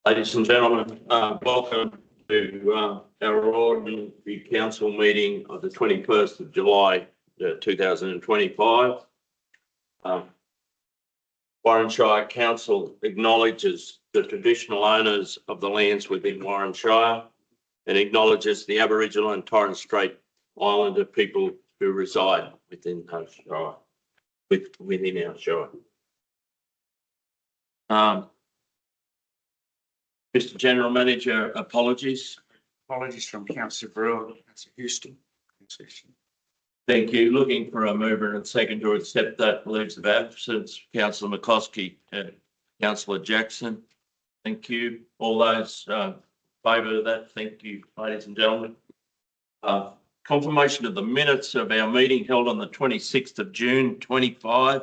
Ladies and gentlemen, welcome to our ordinary council meeting of the 21st of July 2025. Warren Council acknowledges the traditional owners of the lands within Warren Shire and acknowledges the Aboriginal and Torres Strait Islander people who reside within our shire. Mr. General Manager, apologies. Apologies from Councillor Brewer, Councillor Houston. Thank you. Looking for a mover and second to accept that leaves of absence. Councillor McCloskey and Councillor Jackson. Thank you. All those favour of that. Thank you, ladies and gentlemen. Confirmation of the minutes of our meeting held on the 26th of June 25.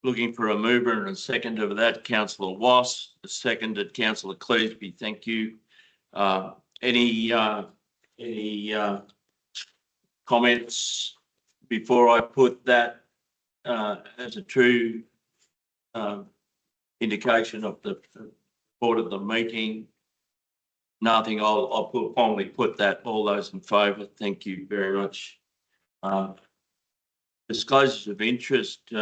Looking for a mover and a second of that, Councillor Wass, seconded Councillor Cleasby. Thank you. Any comments before I put that as a true indication of the report of the meeting? Nothing. I'll formally put that. All those in favour. Thank you very much. Disclosures of interest.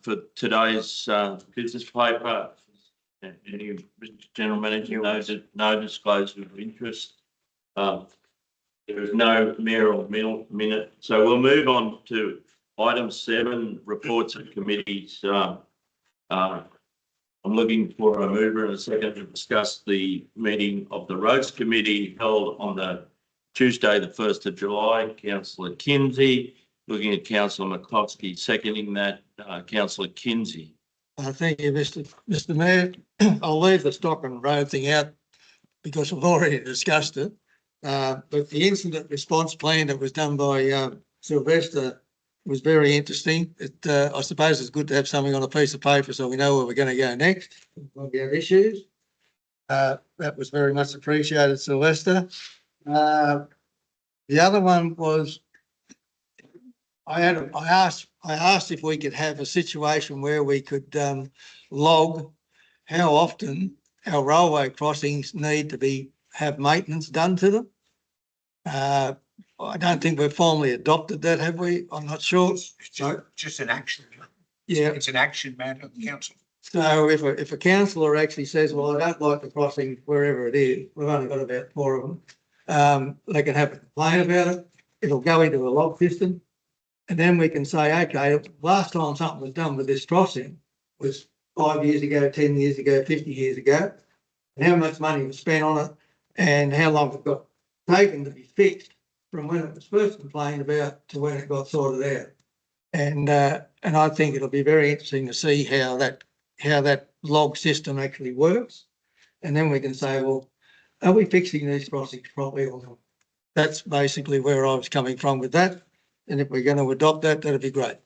For today's business paper, any General Manager knows that no disclosure of interest. There is no mayoral minute. So we'll move on to item 7, reports of committees. I'm looking for a mover and a second to discuss the meeting of the Roads Committee held on the Tuesday, the 1st of July. Councillor Kinsey. Looking at Councillor McCloskey, seconding that, Councillor Kinsey. Thank you, Mr. Mayor. I'll leave the stock and road thing out because we've already discussed it. But the incident response plan that was done by Sylvester was very interesting. I suppose it's good to have something on a piece of paper so we know where we're going to go next when we have issues. That was very much appreciated, Sylvester. The other one was I asked if we could have a situation where we could log how often our railway crossings need to have maintenance done to them. I don't think we've formally adopted that, have we? I'm not sure. It's just an action. Yeah, It's an action matter of the council. so if a councillor actually says, well, I don't like the crossing wherever it is, we've only got about 4 of them, they can have a complaint about it. It'll go into a log system. And then we can say, okay, last time something was done with this crossing was 5 years ago, 10 years ago, 50 years ago, and how much money was spent on it and how long it got taken to be fixed from when it was first complained about to when it got sorted out. And I think it'll be very interesting to see how that log system actually works. And then we can say, well, are we fixing these crossings properly or not? That's basically where I was coming from with that. And if we're going to adopt that, that'd be great.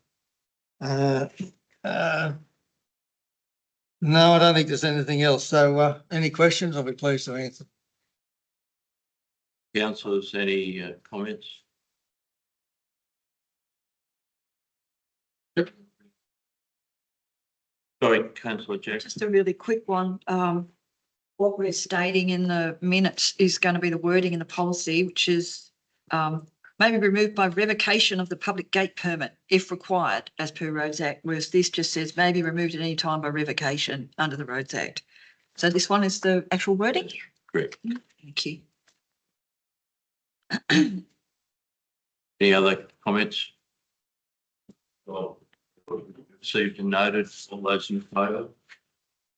No, I don't think there's anything else. So any questions, I'll be pleased to answer. Councillors, any comments? Yep. Sorry, Councillor Jackson. Just a really quick one. What we're stating in the minutes is going to be the wording in the policy, which is may be removed by revocation of the public gate permit if required as per Roads Act, whereas this just says may be removed at any time by revocation under the Roads Act. So this one is the actual wording? Correct. Thank you. Any other comments? Well, received and noted. All those in favour?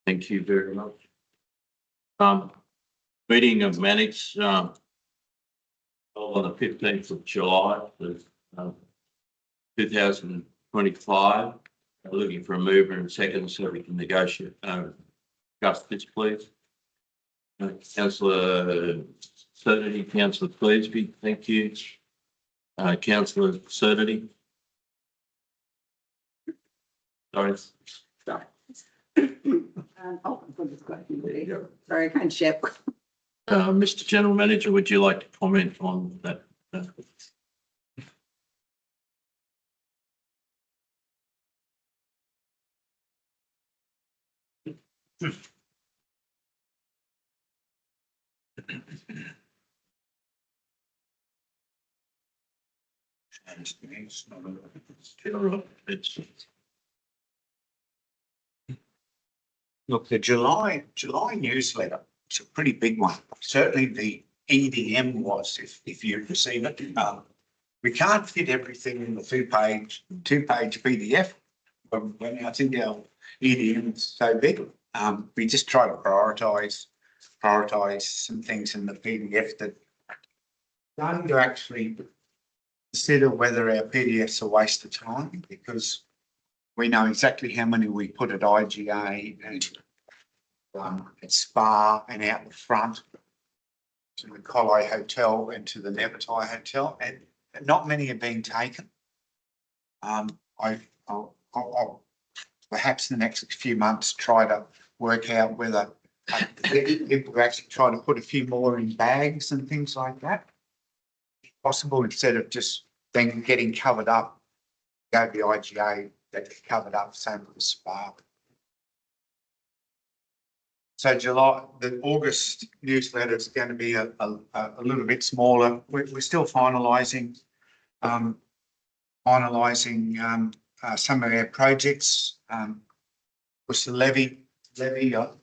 Thank you very much. Meeting of minutes on the 15th of July, 2025. Looking for a mover and second so we can negotiate. Discuss this, please. Councillor Certainty, Councillor Cleasby, thank you. Councillor Certainty. Sorry. Sorry. Oh, my goodness, sorry, I can't share. Mr. General Manager, would you like to comment on that? It's, Look, the July newsletter, it's a pretty big one. Certainly the EDM was, if you receive it. We can't fit everything in the two-page PDF. When I think our EDM is so big, we just try to prioritize some things in the PDF that starting to actually consider whether our PDF's a waste of time, because we know exactly how many we put at IGA and at Spa and out the front to the Colley Hotel and to the Nevertai Hotel, and not many are being taken. I'll perhaps in the next few months try to work out whether people actually try to put a few more in bags and things like that. Possible, instead of just then getting covered up, go to the IGA, they get covered up, same with the Spa. So the August newsletter is going to be a little bit smaller. We're still finalising some of our projects. With the levy,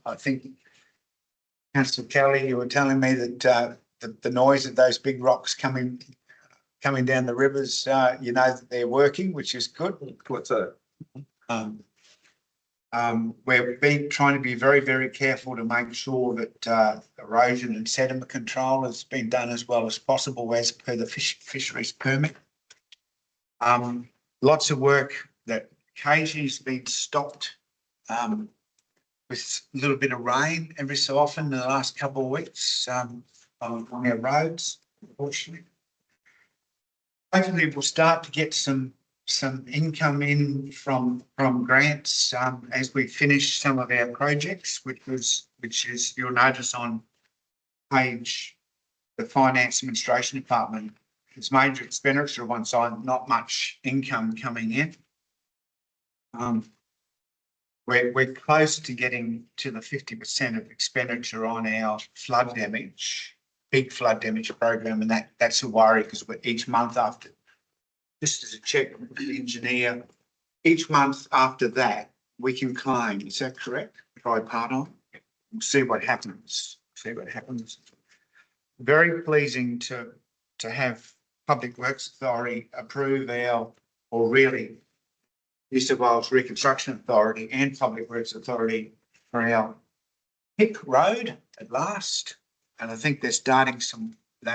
I think, Councillor Kelly, you were telling me that the noise of those big rocks coming down the rivers, you know that they're working, which is good. What's that? We're trying to be very, very careful to make sure that erosion and sediment control has been done as well as possible as per the fisheries permit. Lots of work that occasionally's been stopped with a little bit of rain every so often in the last couple of weeks on our roads, unfortunately. Hopefully we'll start to get some income in from grants as we finish some of our projects, which is you'll notice on page the Finance Administration Department. It's major expenditure on one side, not much income coming in. We're close to getting to the 50% of expenditure on our flood damage, big flood damage program, and that's a worry because we're each month after, just as a check with the engineer, each month after that we can claim. Is that correct? Tripartite. We'll see what happens. Very pleasing to have Public Works Authority approve New South Wales Reconstruction Authority and Public Works Authority for our Hick Road at last. And I think they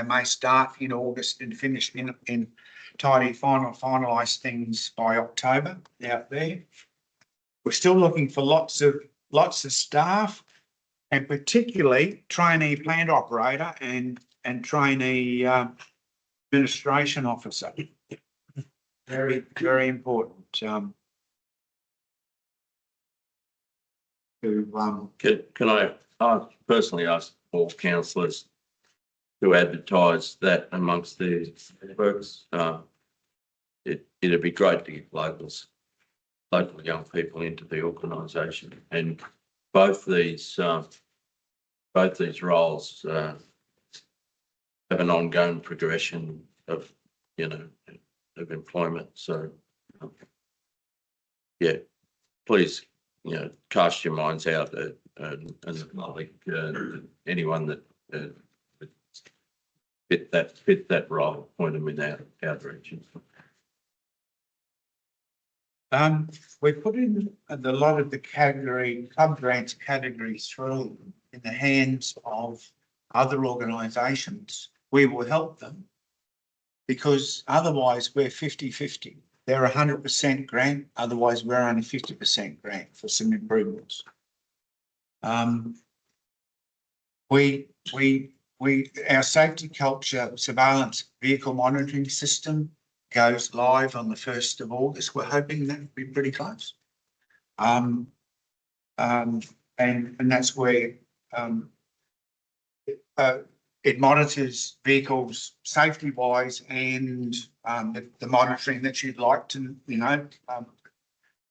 may start in August and finish in finalise things by October out there. We're still looking for lots of staff, and particularly trainee plant operator and trainee administration officer. Very, very important. can I personally ask all councillors to advertise that amongst the works? It'd be great to get local young people into the organisation, and both these roles have an ongoing progression of employment. So yeah, please cast your minds out and anyone that fit that role, point them in our direction. We put in a lot of the club grants category 3 in the hands of other organisations. We will help them because otherwise we're 50-50. They're 100% grant, otherwise we're only 50% grant for some improvements. Our safety culture surveillance vehicle monitoring system goes live on the 1st of August. We're hoping that will be pretty close. And that's where it monitors vehicles safety wise and the monitoring that you'd like to,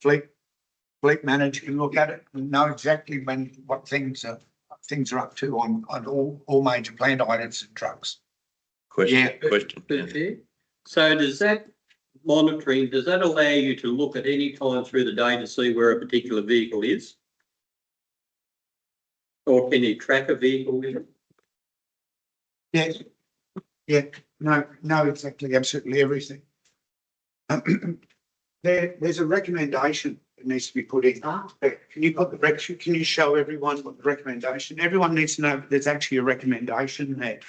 fleet fleet manager can look at it and know exactly what things are up to on all major plant items and trucks. Question. Yeah. So does that monitoring, does that allow you to look at any time through the day to see where a particular vehicle is? Or can you track a vehicle with it? Yeah, yeah, no, exactly, absolutely everything. There's a recommendation that needs to be put in. Can you show everyone what the recommendation? Everyone needs to know there's actually a recommendation there.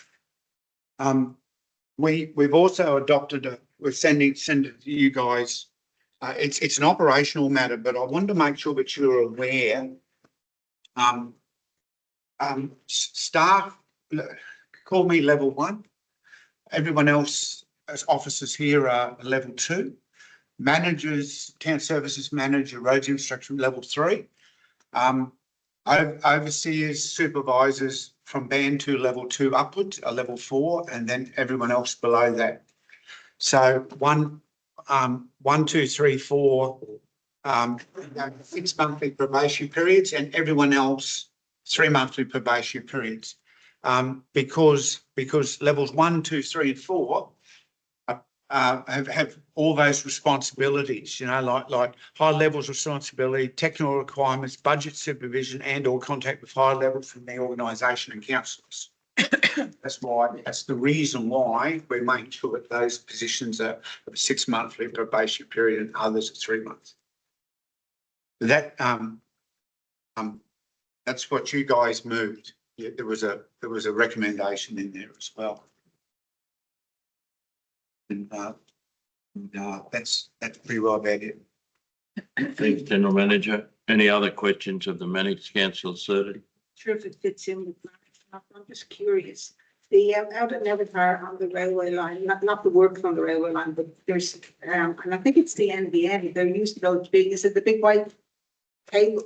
We've also adopted we're sending it to you guys. It's an operational matter, but I wanted to make sure that you're aware. Staff call me level 1. Everyone else as officers here are level 2. Managers, town services manager, roads infrastructure level 3. Overseers, supervisors from band 2 level 2 upwards are level 4, and then everyone else below that. So 1, 2, 3, 4, 6 monthly probation periods, and everyone else 3 monthly probation periods. Because levels 1, 2, 3, and 4 have all those responsibilities, you know, like high levels of responsibility, technical requirements, budget supervision, and or contact with high levels from the organisation and councillors. That's the reason why we're making sure that those positions are of a 6 monthly probation period and others are 3 months. That that's what you guys moved. Yeah, there was a recommendation in there as well. And that's pretty well about it. Thanks, General Manager. Any other questions of the Mannix Council, Sir? Sure, if it fits in with mine. I'm just curious. The out at Nevertar on the railway line, not the works on the railway line, but there's and I think it's the NBN. They're used to those big. Is it the big white cable?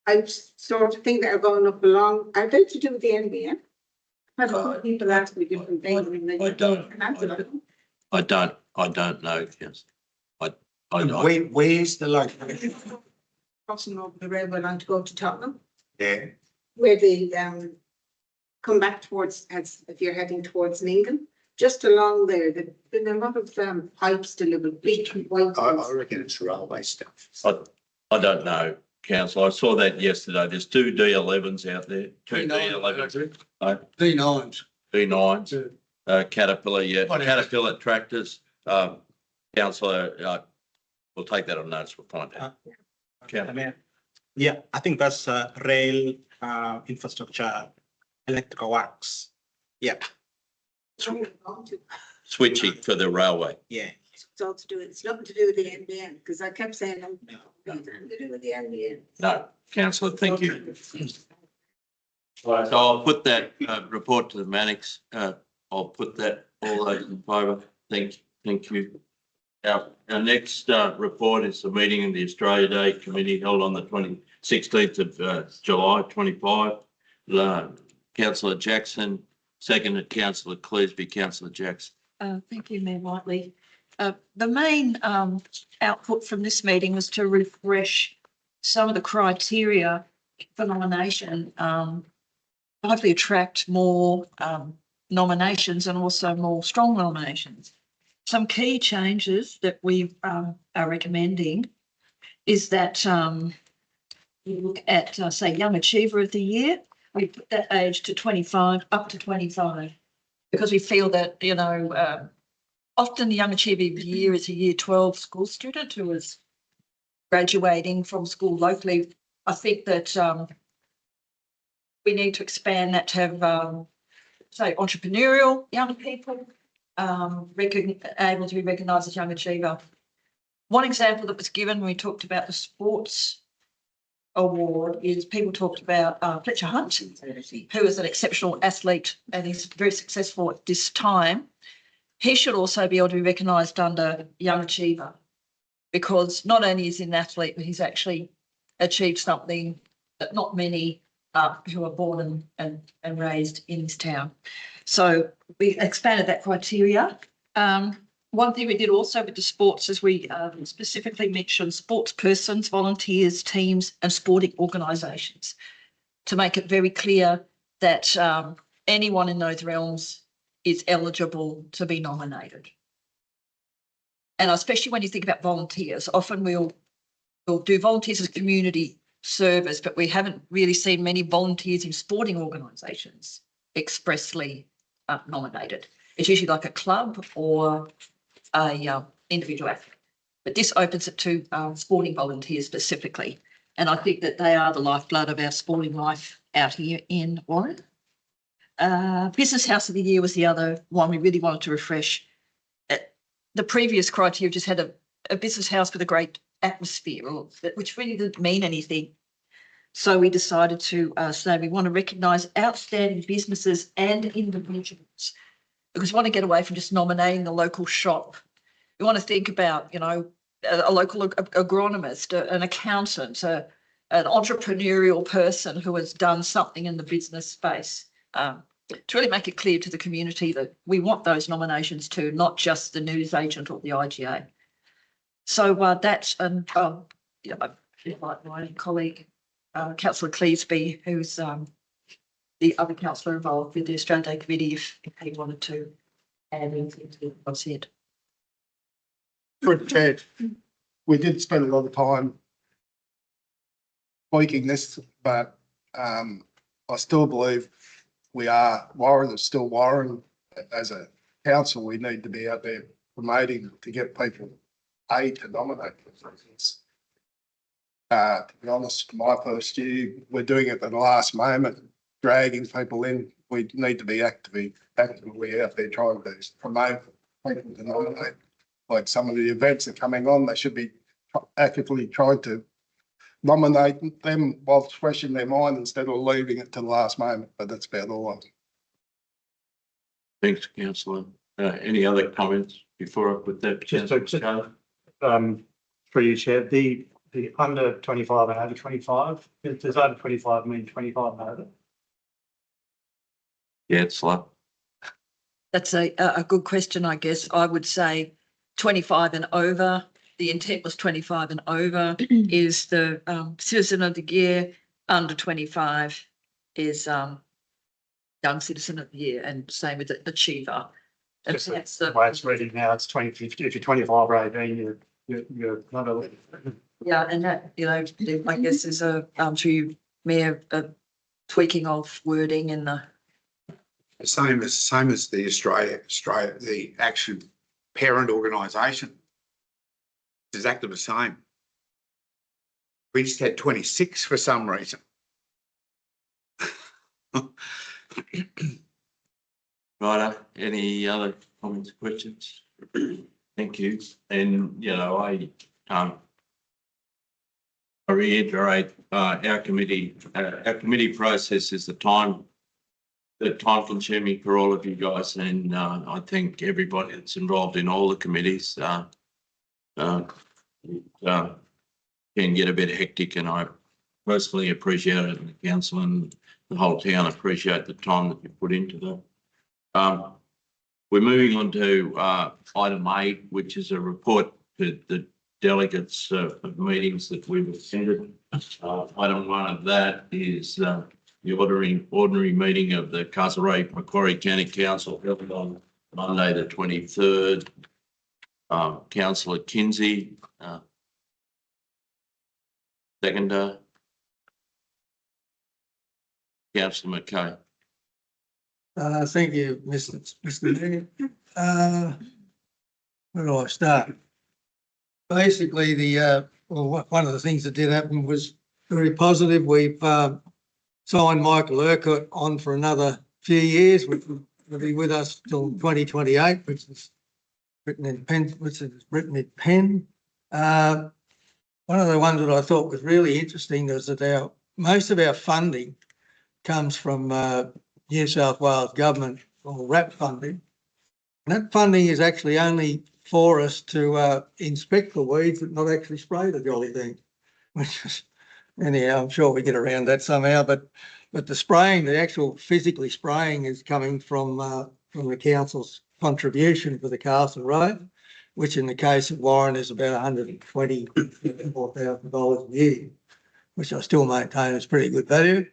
I sort of think that are going up along. Are they to do with the NBN? I've heard people ask me different things. I don't know. Yes, Where's the location? Crossing over the railway line to go to Tottenham, Yeah. where they come back towards, as if you're heading towards Ningan, just along there. There's been a lot of pipes delivered, big white I ones. reckon it's railway stuff. I don't know, Council. I saw that yesterday. There's 2 D11s out there. 2 D11s. D9s. B9s. Caterpillar, yeah. Whatever. Caterpillar tractors. Councillor, we'll take that on notice. We'll find out. Yeah, I think that's rail infrastructure, electrical works. Yeah, Switching for the railway. yeah. It's all to do, it's nothing to do with the NBN, because I kept saying, nothing to do with the NBN. No, Councillor, thank you. So I'll put that report to the Mannix. I'll put that, all those in favour. Thank you. Our next report is the meeting of the Australia Day Committee held on the 16th of July 25. Councillor Jackson, seconded Councillor Cleasby. Councillor Jackson. Thank you, Mayor Whiteley. The main output from this meeting was to refresh some of the criteria for nomination, hopefully attract more nominations and also more strong nominations. Some key changes that we are recommending is that you look at, say, Young Achiever of the Year. We put that age to 25, up to 25, because we feel that, you know, often the Young Achiever of the Year is a Year 12 school student who is graduating from school locally. I think that we need to expand that to have, say, entrepreneurial young people able to be recognised as Young Achiever. One example that was given when we talked about the sports award is people talked about Fletcher Hunt, who is an exceptional athlete and he's very successful at this time. He should also be able to be recognised under Young Achiever, because not only is he an athlete, but he's actually achieved something that not many who are born and raised in this town. So we expanded that criteria. One thing we did also with the sports is we specifically mentioned sports persons, volunteers, teams and sporting organisations to make it very clear that anyone in those realms is eligible to be nominated. And especially when you think about volunteers, often we'll do volunteers as community service, but we haven't really seen many volunteers in sporting organisations expressly nominated. It's usually like a club or a individual athlete. But this opens it to sporting volunteers specifically. And I think that they are the lifeblood of our sporting life out here in Warren. Business House of the Year was the other one we really wanted to refresh. The previous criteria just had a business house with a great atmosphere, which really didn't mean anything. So we decided to say we want to recognise outstanding businesses and individuals, because we want to get away from just nominating the local shop. We want to think about, you know, a local agronomist, an accountant, an entrepreneurial person who has done something in the business space. To really make it clear to the community that we want those nominations too, not just the news agent or the IGA. So that's, and you know, my colleague, Councillor Cleesby, who's the other councillor involved with the Australian Day Committee, if he wanted to add anything to what I've said. For the chair, we did spend a lot of time tweaking this, but I still believe Warren is still Warren. As a council, we need to be out there promoting to get people to nominate. To be honest, my first year, we're doing it at the last moment, dragging people in. We need to be actively out there trying to promote people to nominate. Like some of the events are coming on, they should be actively trying to nominate them while it's fresh in their mind instead of leaving it to the last moment. But that's about all. Thanks, councillor. Any other comments before I put that? For you, Chair, the under 25 and over 25, does over 25 mean 25 and over? Yeah, it's like. That's a good question, I guess. I would say 25 and over. The intent was 25 and over is the Citizen of the Year. Under 25 is Young Citizen of the Year, and same with the Achiever. And Just that's the way it's reading now, it's 20. If you're 25 or 18, you're not a. Yeah, and that, you know, I guess is a through Mayor tweaking of wording in the. Same as the Australia, the actual parent organisation. It's exactly the same. We just had 26 for some reason. Right, any other comments, questions? Thank you. And, you know, I reiterate, our committee process is the time consuming for all of you guys. And I think everybody that's involved in all the committees can get a bit hectic, and I personally appreciate it, and the council and the whole town appreciate the time that you put into that. We're moving on to item 8, which is a report to the delegates of meetings that we've attended. Item 1 of that is the ordinary meeting of the Castlereagh Macquarie County Council held on Monday the 23rd. Councillor Kinsey, seconder. Councillor McKay. Thank you, Mr. Mayor. Where do I start? Basically, one of the things that did happen was very positive. We've signed Michael Urquhart on for another few years, which will be with us till 2028, which is written in pen. One of the ones that I thought was really interesting was that most of our funding comes from New South Wales government, or RAP funding. And that funding is actually only for us to inspect the weeds, but not actually spray the jolly thing. Which is, anyhow, I'm sure we get around that somehow. But the spraying, the actual physically spraying, is coming from the council's contribution for the Castle Road. which in the case of Warren is about $124,000 a year, which I still maintain is pretty good value.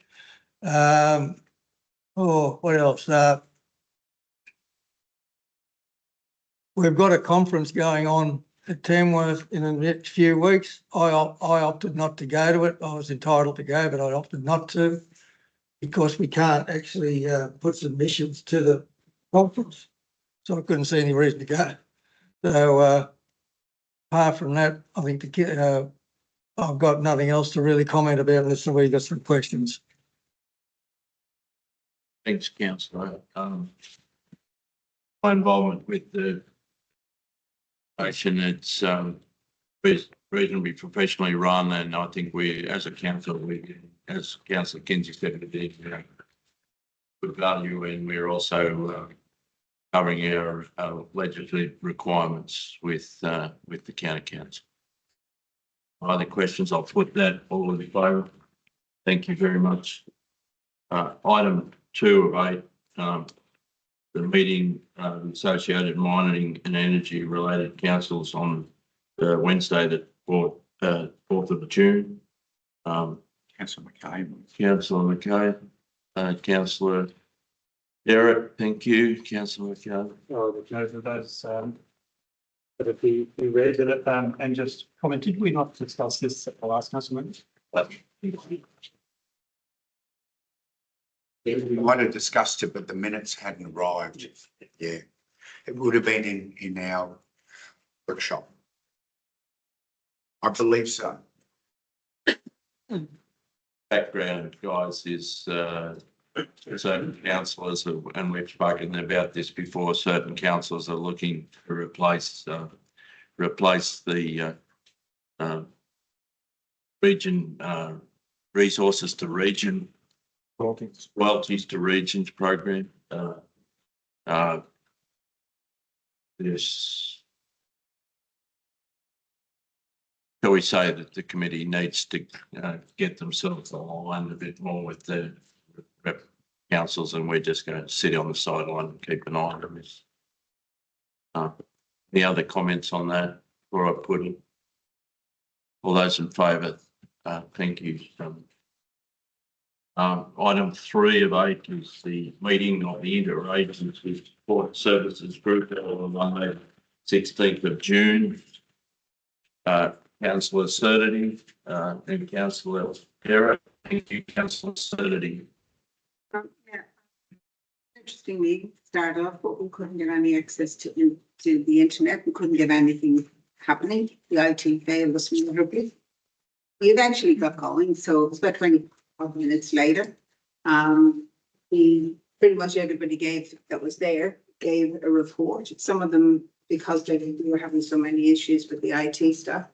What else? We've got a conference going on at Tamworth in the next few weeks. I opted not to go to it. I was entitled to go, but I opted not to because we can't actually put submissions to the conference. So I couldn't see any reason to go. So apart from that, I think I've got nothing else to really comment about unless somebody got some questions. Thanks, councillor. My involvement with the motion, it's reasonably professionally run, and I think we, as a council, as Councillor Kinsey said, we did good value, and we're also covering our legislative requirements with the county council. Other questions? I'll put that all in favour. Thank you very much. Item 2 of 8, the meeting associated mining and energy related councils on Wednesday, the 4th of June. Councillor McKay. Councillor McKay, Councillor Derek, thank you. Councillor McKay. The note of those that have been read in it, and just comment, did we not discuss this at the last council meeting? We might have discussed it, but the minutes hadn't arrived. Yeah, it would have been in our workshop. I believe so. Background, guys, is certain councillors, and we've spoken about this before, certain councillors are looking to replace the region resources to region, royalties to regions program. This, shall we say that the committee needs to get themselves aligned a bit more with the rep councils, and we're just going to sit on the sideline and keep an eye on this. Any other comments on that before I put it? All those in favour, thank you. Item 3 of 8 is the meeting of the Interagency Support Services Group on Monday, 16th of June. Councillor Surdity and Councillor Derek. Thank you, Councillor Surdity. Yeah. Interesting meeting to start off, but we couldn't get any access to the internet. We couldn't get anything happening. The IT failed us miserably. We eventually got going, so it was about 25 minutes later. Pretty much everybody that was there gave a report. Some of them, because we were having so many issues with the IT stuff,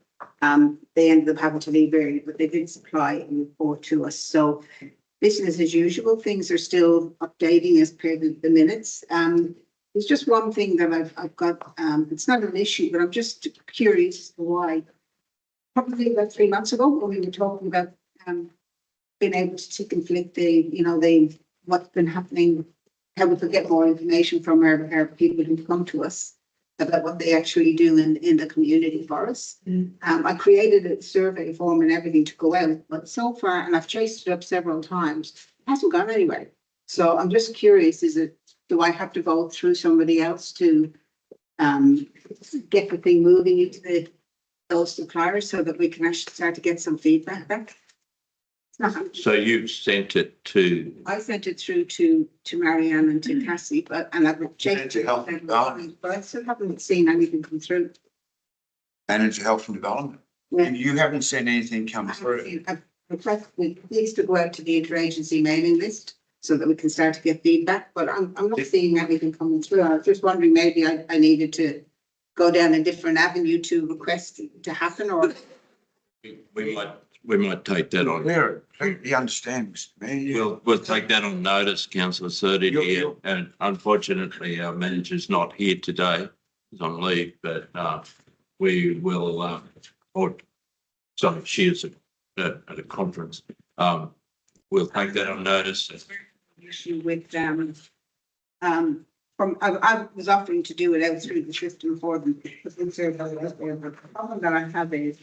they ended up having to leave early, but they did supply a report to us. So business as usual, things are still updating as per the minutes. There's just one thing that I've got, it's not an issue, but I'm just curious as to why. Probably about 3 months ago, when we were talking about being able to conflict what's been happening, how we could get more information from our people who come to us about what they actually do in the community for us. I created a survey form and everything to go out, but so far, and I've chased it up several times, it hasn't gone anywhere. So I'm just curious, do I have to go through somebody else to get the thing moving into those suppliers so that we can actually start to get some feedback back? So you sent it to? I sent it through to Marianne and to Cassie, and I've changed it, but I still haven't seen anything come through. Manager Health and Development. Yeah. And you haven't seen anything come through. I've requested these to go out to the interagency mailing list so that we can start to get feedback, but I'm not seeing anything coming through. I was just wondering, maybe I needed to go down a different avenue to request it to happen, or We might take that on. Yeah, he understands, man. We'll take that on notice, Councillor Surdity, and unfortunately our manager's not here today. He's on leave, but we will, she is at a conference. We'll take that on notice. issue with I was offering to do it out through the system for them. But the problem that I have is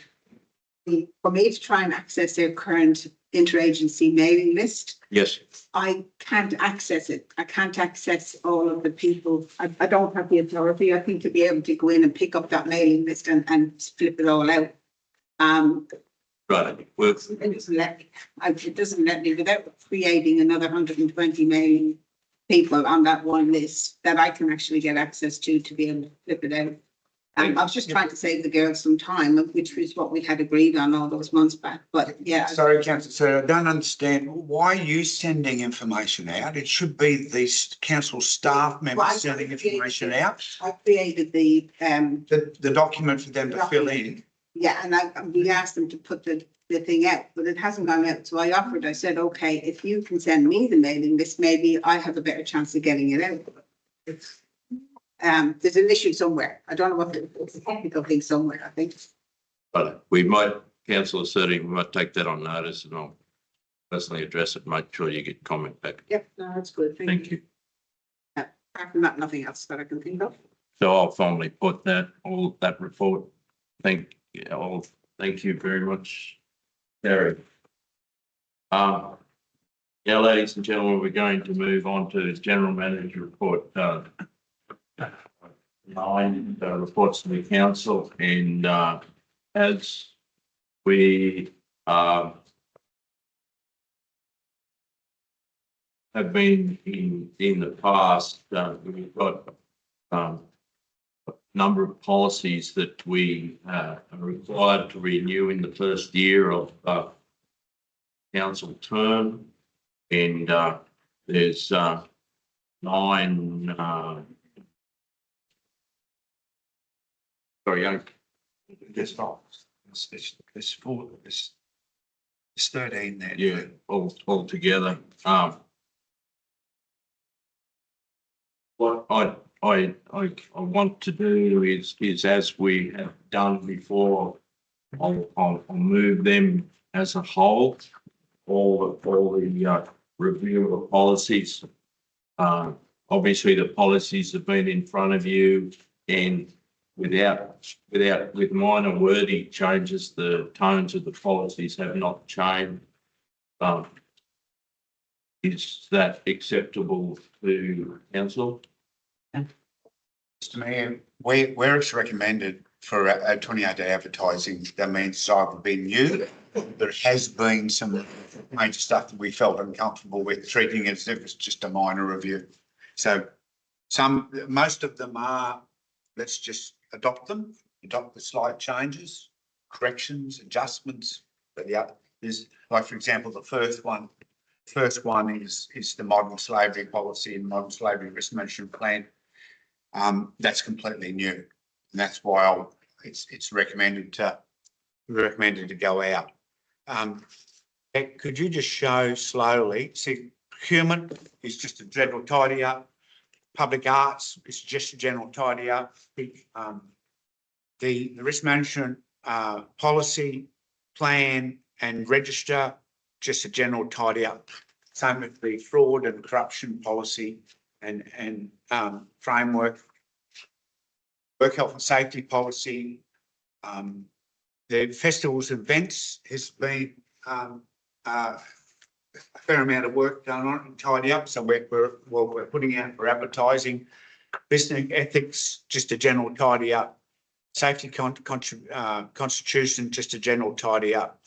for me to try and access their current interagency mailing list, Yes, I can't access it. I can't access all of the people. I don't have the authority, I think, to be able to go in and pick up that mailing list and flip it all out. right. Well, It doesn't let me, it doesn't let me without creating another 120 mailing people on that one list that I can actually get access to be able to flip it out. I was just trying to save the girls some time, which was what we had agreed on all those months back, but yeah. Sorry, councillor, so I don't understand, why are you sending information out? It should be the council staff Well, I members sending information out. I created the, The document for them to fill in. yeah, and we asked them to put the thing out, but it hasn't gone out. So I offered, I said, okay, if you can send me the mailing list, maybe I have a better chance of getting it out. It's, there's an issue somewhere. I don't know what it's a technical thing somewhere, I think. but we might, councillor Surtees, we might take that on notice and I'll personally address it, make sure you get comment back. Yep, no, that's good. Thank you. Apart from that, nothing else that I can think of. So I'll formally put that, all that report. Thank you very much, Gary. Yeah, ladies and gentlemen, we're going to move on to the general manager report. 9 reports to the council, and as we have been in the past, we've got a number of policies that we are required to renew in the first year of council term, and there's 9 sorry, There's not, there's 4, there's 13 there. yeah, all together. What I want to do is as we have done before, I'll move them as a whole, all the review of policies. Obviously the policies have been in front of you, and with minor wording changes, the tones of the policies have not changed. Is that acceptable to council? Mr Mayor, where it's recommended for a 28-day advertising, that means it's either been new, there has been some major stuff that we felt uncomfortable with, treating it as if it's just a minor review. So most of them are, let's just adopt the slight changes, corrections, adjustments. But the other is, like, for example, the first one is the modern slavery policy and modern slavery risk management plan. That's completely new, and that's why it's recommended to go out. Could you just show slowly? See, procurement is just a general tidy up. Public arts is just a general tidy up. The risk management policy plan and register, just a general tidy up. Same with the fraud and corruption policy and framework. Work health and safety policy. The festivals and events has been a fair amount of work done on it and tidy up. So we're putting out for advertising. Business ethics, just a general tidy up. Safety constitution, just a general tidy up.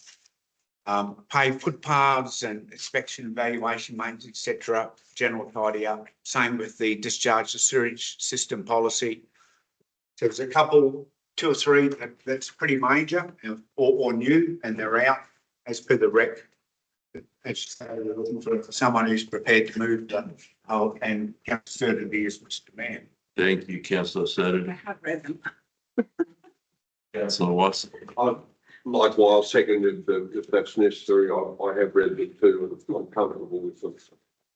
Paved footpaths and inspection, evaluation, maintenance, etc. General tidy up. Same with the discharge to sewage system policy. So there's a couple, 2 or 3 that's pretty major or new, and they're out as per the rec. As they're looking for someone who's prepared to move to, and councillor Surtees, Mr Mayor. Thank you, councillor Surtees. I have read them. Councillor Watson. Likewise, seconded if that's necessary. I have read them too, and I'm comfortable with them.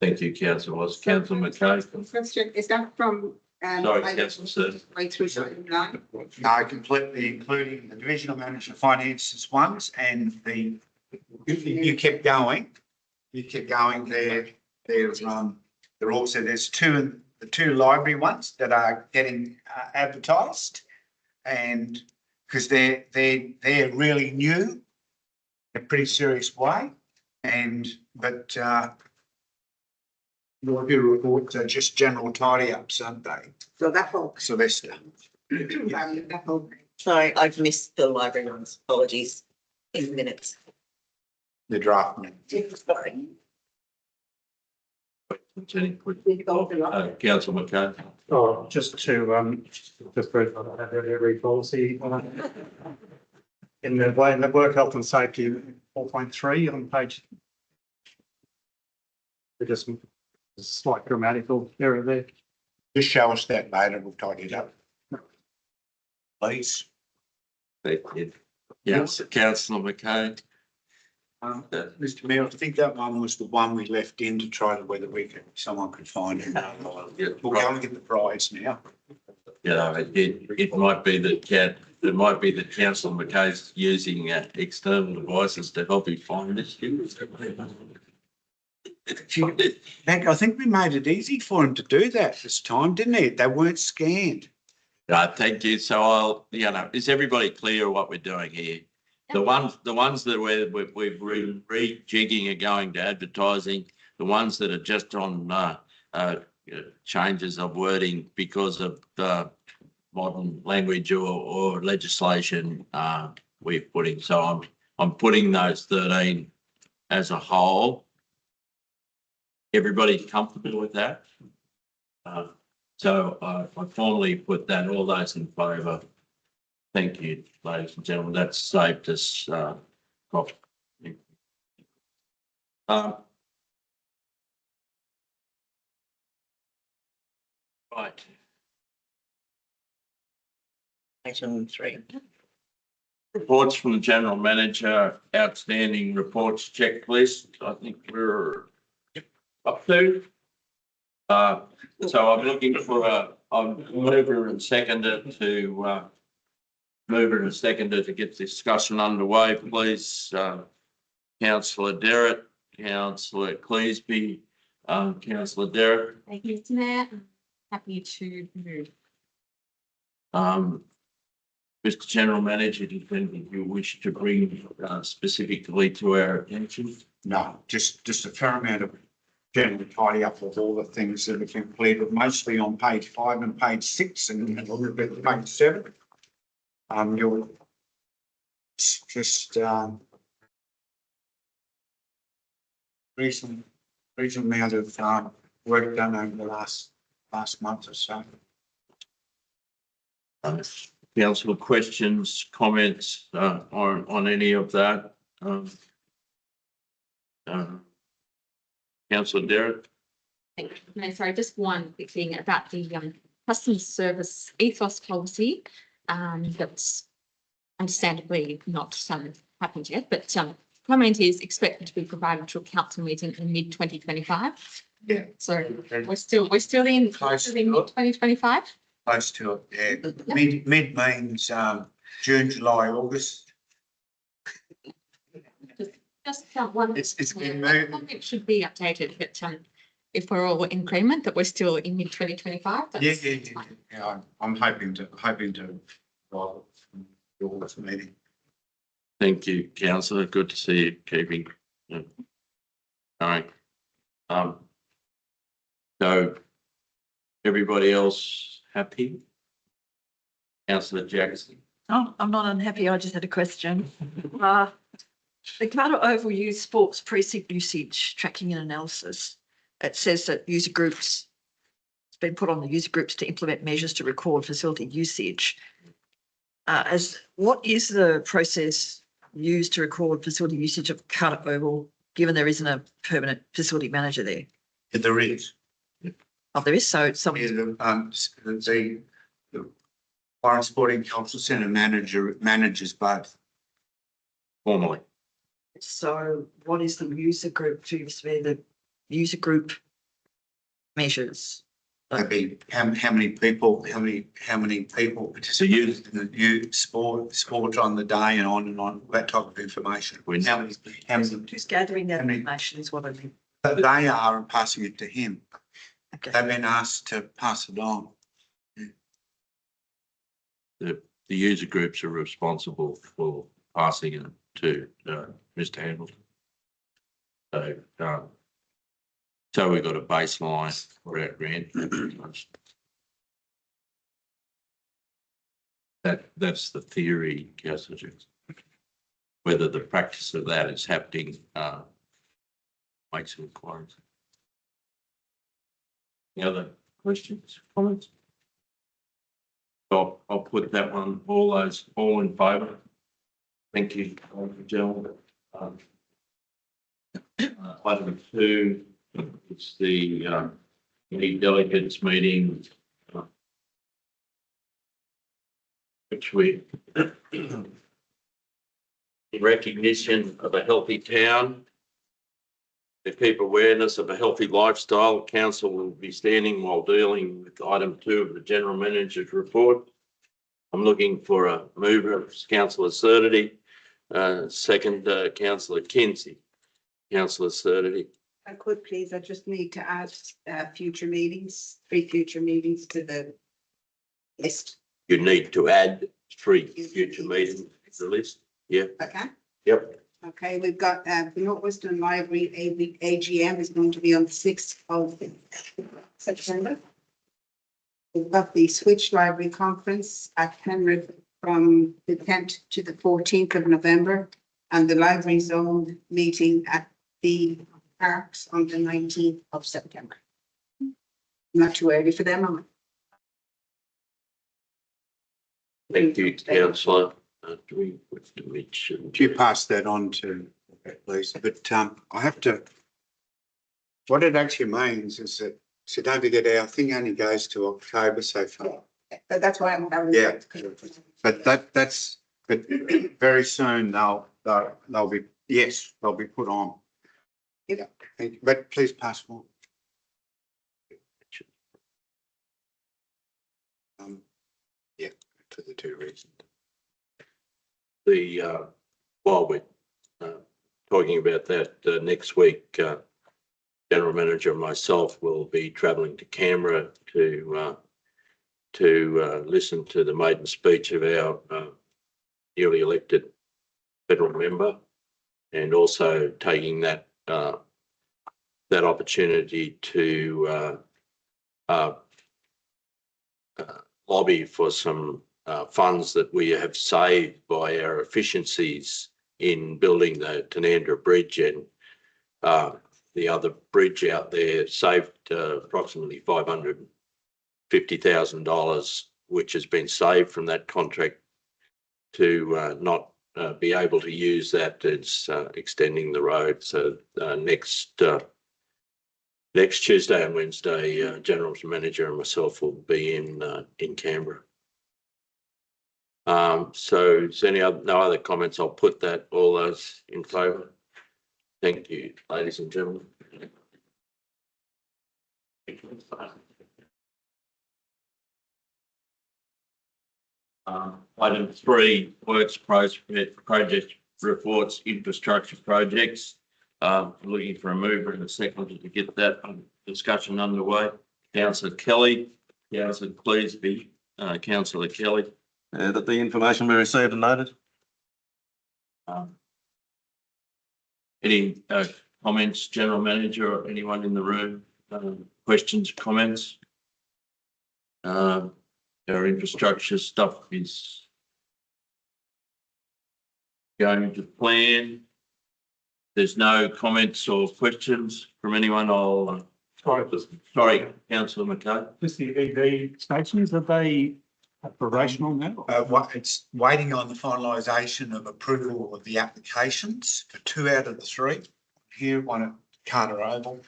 Thank you, councillor Watson. Councillor McKay. Question, is that from? Sorry, councillor Surtees. Right through to 9? No, completely, including the divisional manager finances ones and the, you kept going. They're also, there's 2 in the two library ones that are getting advertised. And because they're really new, in a pretty serious way. But library reports are just general tidy ups, aren't they? So that whole, Sylvester, that whole. Sorry, I've missed the library ones. Apologies. In minutes. the draft. Sorry. Councillor McCann. Oh, just to, just prove that I have every policy. In the way, in the work health and safety 4.3 on page. There's just a slight grammatical error there. Just show us that later, we'll tidy it up. Please. Yes, councillor McCann. Mr Mayor, I think that one was the one we left in to try to whether someone could find it. We'll go and get the prize now. It might be that councillor McKay's using external devices to help him find this. Beck, I think we made it easy for him to do that this time, didn't it? They weren't scanned. Thank you. So is everybody clear what we're doing here? The ones that we're rejigging are going to advertising. The ones that are just on changes of wording because of modern language or legislation we're putting. So I'm putting those 13 as a whole. Everybody comfortable with that? So I formally put that, all those in favour. Thank you, ladies and gentlemen. That's saved us cost. Right. Item 3. Reports from the General Manager, outstanding reports checklist. I think we're up to. So I'm looking for a mover and seconder to get discussion underway, please. Councillor Derrett, Councillor Cleesby, Councillor Derrett. Thank you, Mr Mayor. Happy to move. Mr General Manager, do you wish to bring specifically to our attention? No, just a fair amount of general tidy up of all the things that have been completed, mostly on page 5 and page 6 and a little bit of page 7. You'll just recent amount of work done over the last month or so. Councillor, questions, comments on any of that? Councillor Derrett. Thank you. No, sorry, just one quick thing about the customer service ethos policy. That's understandably not happened yet, but comment is expected to be provided to a council meeting in mid 2025. Yeah. So we're still in mid 2025. Close to it, yeah. Mid means June, July, August. Just one. It's been moved. It should be updated, but if we're all in agreement that we're still in mid 2025. Yeah. I'm hoping to all this meeting. Thank you, Councillor. Good to see you keeping going. So everybody else happy? Councillor Jackson. Oh, I'm not unhappy. I just had a question. The Carter Oval Youth Sports Precinct usage tracking and analysis. It says that user groups, it's been put on the user groups to implement measures to record facility usage. What is the process used to record facility usage of Carter Oval, given there isn't a permanent facility manager there? Yeah, there is. Oh, there is. So some. Yeah, the Warren Sporting Cultural Centre manages both. Formally. So what is the user group to be the user group measures? That'd be how many people participate in the sport on the day and on that type of information. How many Just gathering that information is what I mean. they are and passing it to him. Okay. They've been asked to pass it on. The user groups are responsible for passing it to Mr. Hamilton. So we've got a baseline for our grant. That's the theory, Councillor Jones. Whether the practice of that is happening, make some inquiries. Any other questions, comments? I'll put that one, all in favour. Thank you, gentlemen. Item 2, it's the lead delegates meeting, which we, in recognition of a healthy town, to keep awareness of a healthy lifestyle, council will be standing while dealing with item 2 of the general manager's report. I'm looking for a mover, Councillor Surdity, second, Councillor Kinsey. Councillor Surdity. I could please, I just need to add future meetings, 3 future meetings to the list. You need to add 3 future meetings to the list. Yeah. Okay. Yep. Okay, we've got the Northwestern Library AGM is going to be on the 6th of September. We've got the Switch Library Conference at Penrith from the 10th to the 14th of November, and the Library Zone meeting at the Parks on the 19th of September. Not too early for them, am I? Thank you, Councillor. Do we mention? Do you pass that on to, please? But I have to, what it actually means is that, so don't forget, our thing only goes to October so far. That's why I'm having. Yeah. But but very soon they'll be, yes, they'll be put on. Yeah. Thank you. But please pass on. Yeah, to the 2 reasons. While we're talking about that, next week, General Manager and myself will be travelling to Canberra to listen to the maiden speech of our newly elected federal member, and also taking that opportunity to lobby for some funds that we have saved by our efficiencies in building the Tanandra Bridge, and the other bridge out there saved approximately $550,000, which has been saved from that contract to not be able to use that. It's extending the road. So next Tuesday and Wednesday, General Manager and myself will be in Canberra. So is any other, no other comments? I'll put that, all those in favour. Thank you, ladies and gentlemen. Item 3, works project reports, infrastructure projects. Looking for a mover and a second to get that discussion underway. Councillor Kelly, Councillor Cleesby, Councillor Kelly. That the information be received and noted. Any comments, General Manager, or anyone in the room? Questions, comments? Our infrastructure stuff is going to plan. There's no comments or questions from anyone. I'll sorry, Councillor McKay. Just the EV stations, are they operational now? It's waiting on the finalisation of approval of the applications for 2 out of the 3. Here, one at Carter Oval.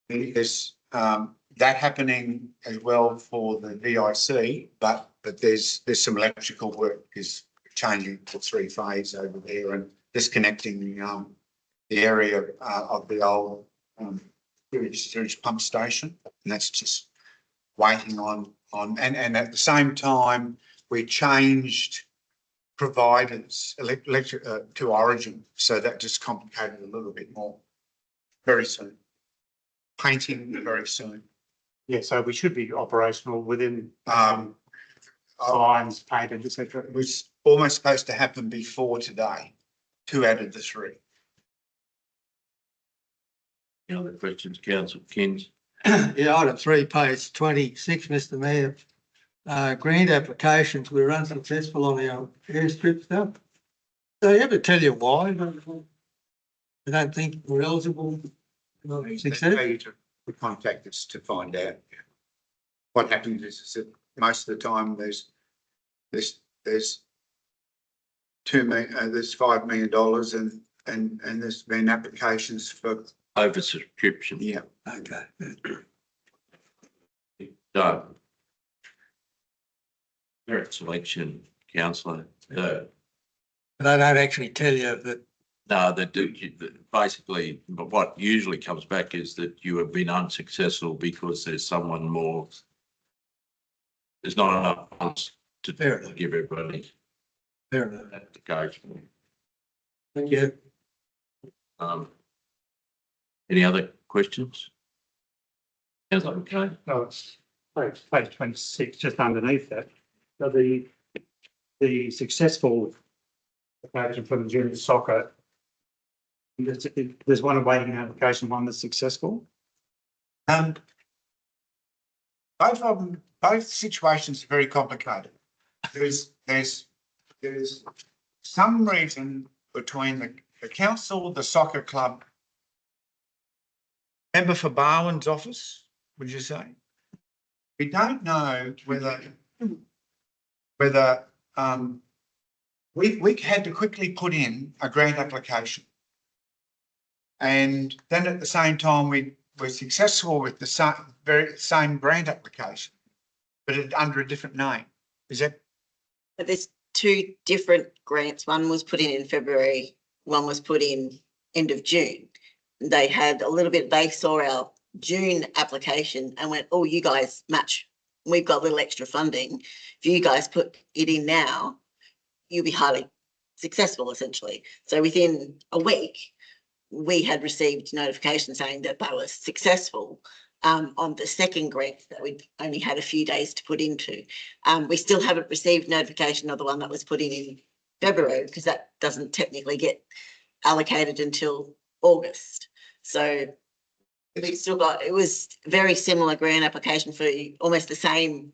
There's that happening as well for the VIC, but there's some electrical work is changing to 3-phase over there and disconnecting the area of the old sewage pump station, and that's just waiting on and at the same time we changed providers electric to Origin, so that just complicated a little bit more. Very soon, painting very soon. Yeah, so we should be operational within I lines painted, etc. was almost supposed to happen before today, 2 out of the 3. Any other questions, councillor Kins? Yeah, item 3, page 26, Mr Mayor. Grant applications were unsuccessful on our airstrip stuff. Do they ever tell you why? They don't think we're eligible for They success? pay you to contact us to find out. What happens is that most of the time there's there's $2 million, there's $5 million and there's been applications for, Oversubscription. yeah. Okay. So. Merit selection, councillor, But they don't actually tell you that. no, they do, basically, but what usually comes back is that you have been unsuccessful because there's someone more. There's not enough funds to Fair enough. give everybody Fair enough. application. Thank you. Any other questions? Councillor McCain? No, it's page 26, just underneath that. So the successful application for the junior soccer, there's one awaiting an application, one that's successful. Both of them, both situations are very complicated. There's some reason between the council, the soccer club, member for Barwon's office, would you say? We don't know whether we had to quickly put in a grant application. And then at the same time, we were successful with the very same grant application, but under a different name. Is that? But there's 2 different grants. One was put in February, one was put in end of June. They had a little bit, they saw our June application and went, oh, you guys match. We've got a little extra funding. If you guys put it in now, you'll be highly successful, essentially. So within a week, we had received notification saying that they were successful on the second grant that we only had a few days to put into. We still haven't received notification of the one that was put in February because that doesn't technically get allocated until August. So we've still got, it was very similar grant application for almost the same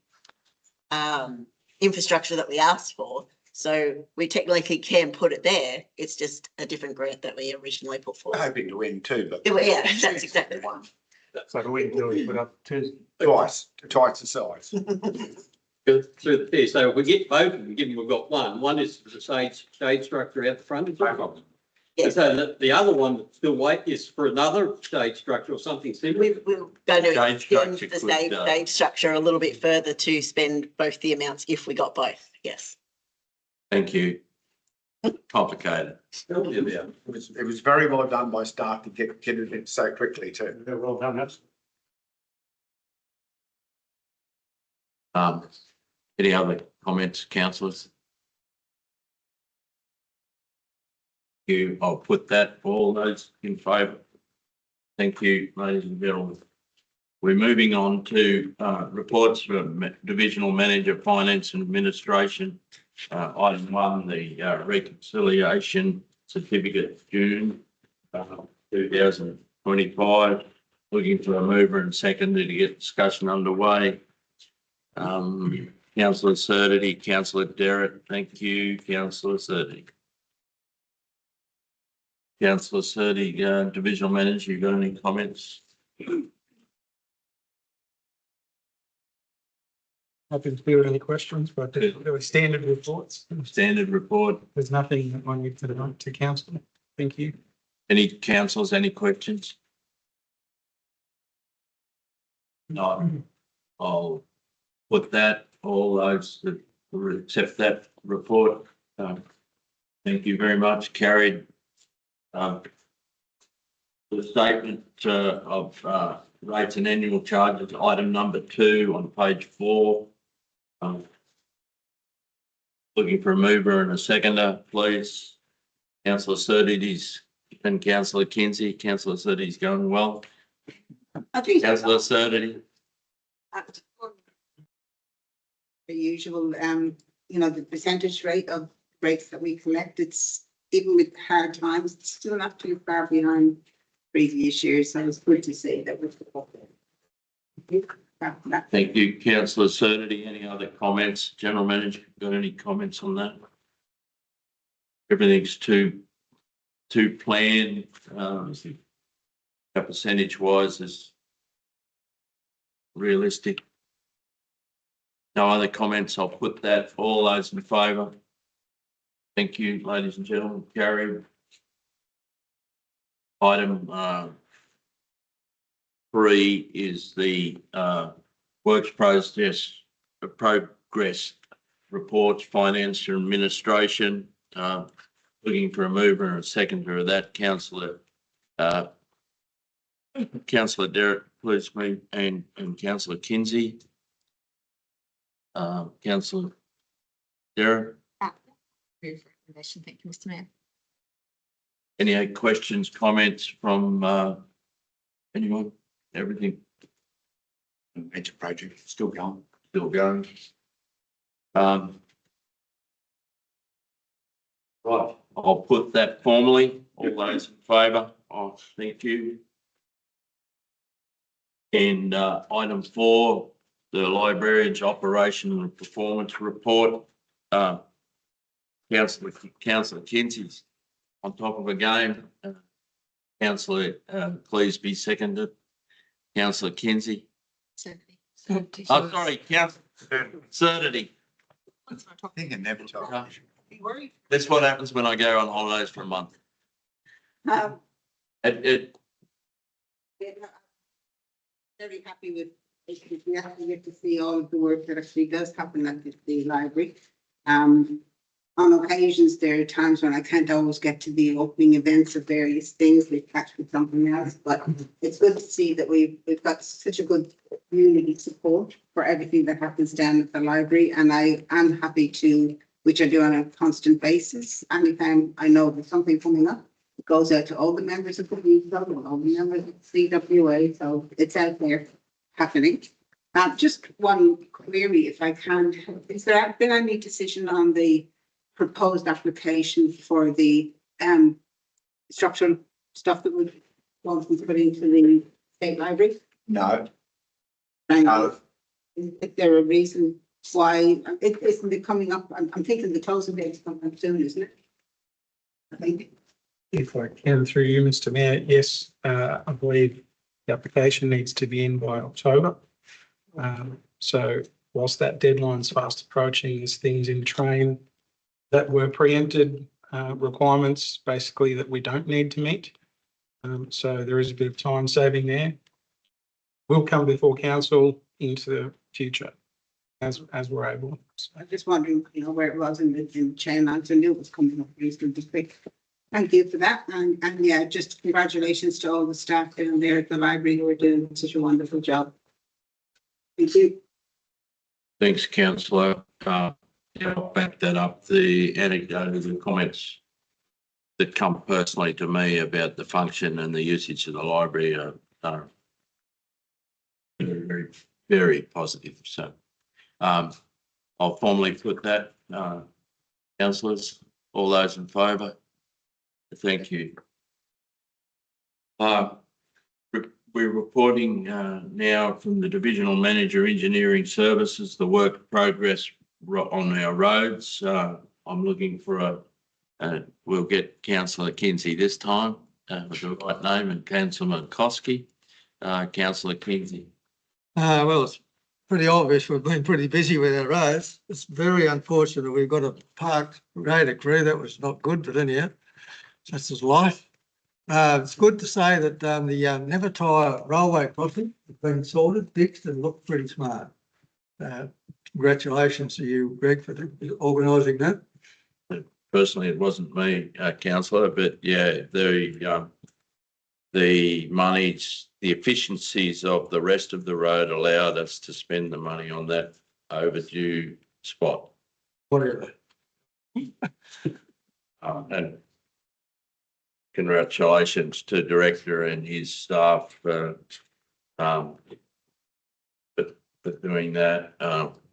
infrastructure that we asked for. So we technically can put it there. It's just a different grant that we originally put We're forward. hoping to win too, but Yeah, that's exactly one. So the way to do it, put up 2. twice the size. Go through the piece. So if we get both, given we've got one is the shade structure out the front. Is no problem. Yes. So the other one that's still wait is for another shade structure or something similar. We're going to Shade extend structure the could, stage structure a little bit further to spend both the amounts if we got both. Yes. Thank you. Complicated. It was very well done by staff to get it in so quickly too. Very well done, that's. Any other comments, councillors? I'll put that, all those in favour. Thank you, ladies and gentlemen. We're moving on to reports from Divisional Manager, Finance and Administration. Item 1, the reconciliation certificate, June 2025. Looking for a mover and seconder to get discussion underway. Councillor Surdity, Councillor Derrett, thank you. Councillor Surdity. Councillor Surdity, Divisional Manager, you got any comments? Happy to hear any questions, but there were standard reports. Standard report. There's nothing that I need to council. Thank you. Any councillors, any questions? No. I'll put that, all those that accept that report. Thank you very much. Carried. The statement of rates and annual charges, item number 2 on page 4. Looking for a mover and a seconder, please. Councillor Surtees and Councillor Kinsey. Councillor Surtees going well. I think. Councillor Surdity. The usual, the percentage rate of rates that we collect, it's even with hard times, it's still not too far behind previous years. So it's good to see that we're. Thank you, councillor Certainty. Any other comments? General Manager, got any comments on that? Everything's too planned. Percentage wise is realistic. No other comments. I'll put that. All those in favour. Thank you, ladies and gentlemen. Carried. Item 3 is the works progress reports, finance and administration. Looking for a mover and a seconder of that, Councillor Derek, please, me, and Councillor Kinsey. Councillor Derek, Move recommendation. Thank you, Mr. Mayor. any questions, comments from anyone? Everything Major project still going. still going? Right, I'll put that formally. All those in favour? Oh, thank you. And item 4, the librarian's operation and performance report. Councillor Kinsey's on top of a game. Councillor Cleesby seconded. Councillor Kinsey. Certainly. Oh, sorry, Councillor Certainty. Thinking never told. That's what happens when I go on holidays for a month. It Very happy with, we have to get to see all of the work that actually does happen at the library. On occasions, there are times when I can't always get to the opening events of various things, we catch with something else, but it's good to see that we've got such a good community support for everything that happens down at the library, and I am happy to, which I do on a constant basis, anytime I know there's something coming up, it goes out to all the members of the youth club and all the members of the CWA, so it's out there happening. Just one query, if I can, is there been any decision on the proposed application for the structural stuff that would want to be put into the state library? No. And No. is there a reason why it isn't coming up? I'm thinking the closing date's coming up soon, isn't it? I think. If I can, through you, Mr. Mayor, yes, I believe the application needs to be in by October. So whilst that deadline's fast approaching, there's things in train that were preempted requirements, basically, that we don't need to meet. So there is a bit of time saving there. We'll come before council into the future as we're able. I'm just wondering, where it was in the chain. I knew it was coming up reasonably quick. Thank you for that. And yeah, just congratulations to all the staff down there at the library who are doing such a wonderful job. Thank you. Thanks, councillor. I'll back that up. The anecdote of the comments that come personally to me about the function and the usage of the library are very, very positive. So I'll formally put that, councillors, all those in favour. Thank you. We're reporting now from the Divisional Manager Engineering Services, the work progress on our roads. I'm looking for we'll get Councillor Kinsey this time with the right name, and Councillor Koski. Councillor Kinsey. Well, it's pretty obvious we've been pretty busy with our roads. It's very unfortunate we've got a parked radar crew. That was not good, but anyhow, that's just life. It's good to say that the Nevertire railway crossing has been sorted, fixed, and looked pretty smart. Congratulations to you, Greg, for organising that. Personally, it wasn't me, councillor, but yeah, the monies, the efficiencies of the rest of the road allowed us to spend the money on that overdue spot. Whatever. And congratulations to director and his staff. But for doing that.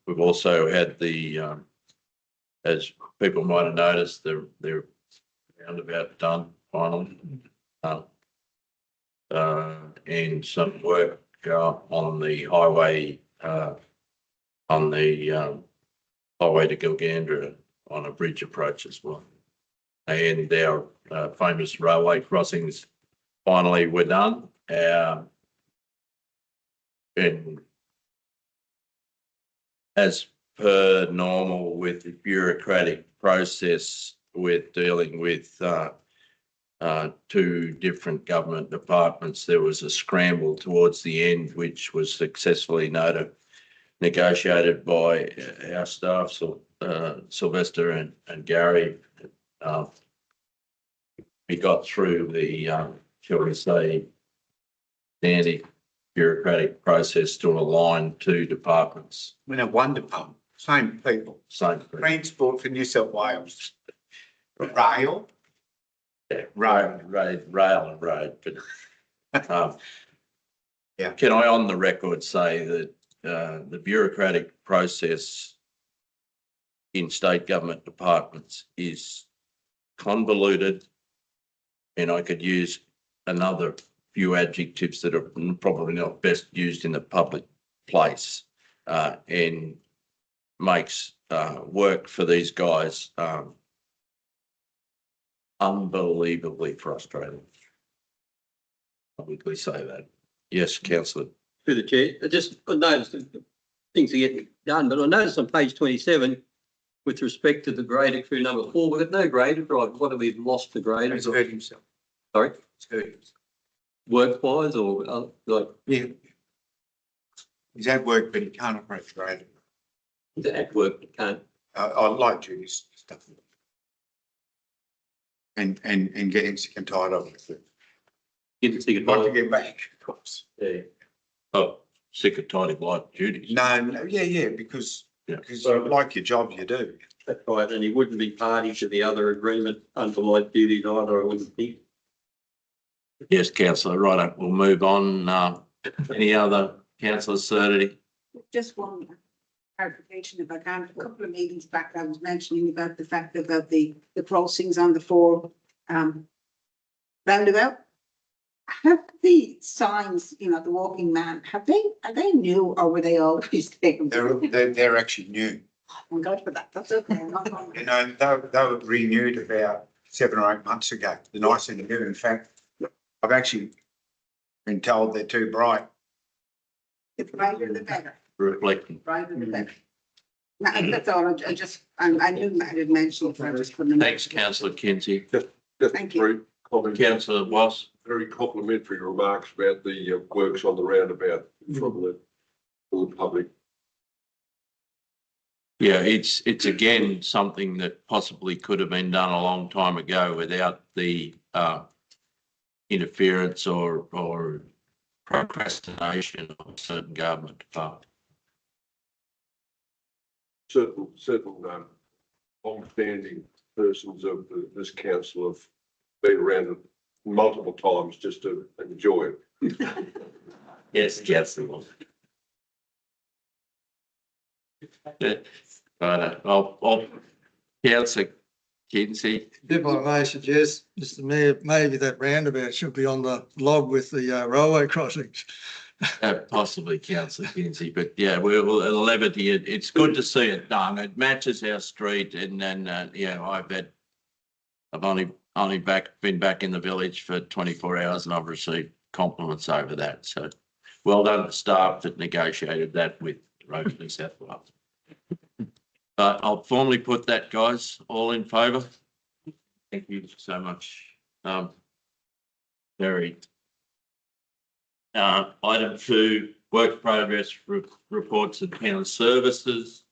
We've also had as people might have noticed, they're roundabout done finally. And some work on the highway, highway to Gilgandra on a bridge approach as well. And our famous railway crossings finally were done. And as per normal with the bureaucratic process, we're dealing with two different government departments. There was a scramble towards the end, which was successfully negotiated by our staff, so Sylvester and Gary. We got through the, shall we say, standard bureaucratic process to align two departments. We have one department, same people. Same. Transport for New South Wales. Rail. Yeah, rail and road, but Yeah. Can I on the record say that the bureaucratic process in state government departments is convoluted, and I could use another few adjectives that are probably not best used in a public place, and makes work for these guys unbelievably frustrating. Publicly say that. Yes, councillor. Through the chair, I noticed that things are getting done, but I noticed on page 27, with respect to the grader crew number 4, we've got no grader driver. What have we lost the grader? He's hurt himself. Sorry, He's hurt himself. work-wise or like Yeah. He's at work, but he can't operate the grader. at work, can't. I like Judy's stuff. And getting sick and tired of it. Get sick Like to of get back, of course. Yeah. Oh, sick of tidy life duties. No, yeah, because you like your job, you do. That's right, and he wouldn't be party to the other agreement under light duties either, I wouldn't think. Yes, councillor, right, we'll move on. Any other councillor Sturdy? Just one clarification if I can. A couple of meetings back, I was mentioning about the fact about the crossings on the 4 roundabout. Have the signs, the walking man, are they new or were they always there? They're actually new. Thank God for that. That's okay. I'm not going. They were renewed about 7 or 8 months ago. The nice thing to do, in fact, I've actually been told they're too bright. The brighter the better. Reflecting. Brighter the better. No, that's all. I knew Matt had mentioned it. I just couldn't. Thanks, councillor Kinsey. Just Thank you. very comment, Councillor Was. very complimentary remarks about the works on the roundabout from the public. Yeah, it's again something that possibly could have been done a long time ago without the interference or procrastination of certain government departments. Certain long-standing persons of this council have been around it multiple times just to enjoy it. Yes, councillor. I'll councillor Kinsey. If I may suggest, Mr Mayor, maybe that roundabout should be on the log with the railway crossings. Possibly councillor Kinsey, but yeah, we'll levity it. It's good to see it done. It matches our street, and then yeah, I've only been back in the village for 24 hours, and I've received compliments over that. So well done to staff that negotiated that with Road New South Wales. I'll formally put that, guys. All in favour? Thank you so much. Very. Item 2, work progress reports of town services.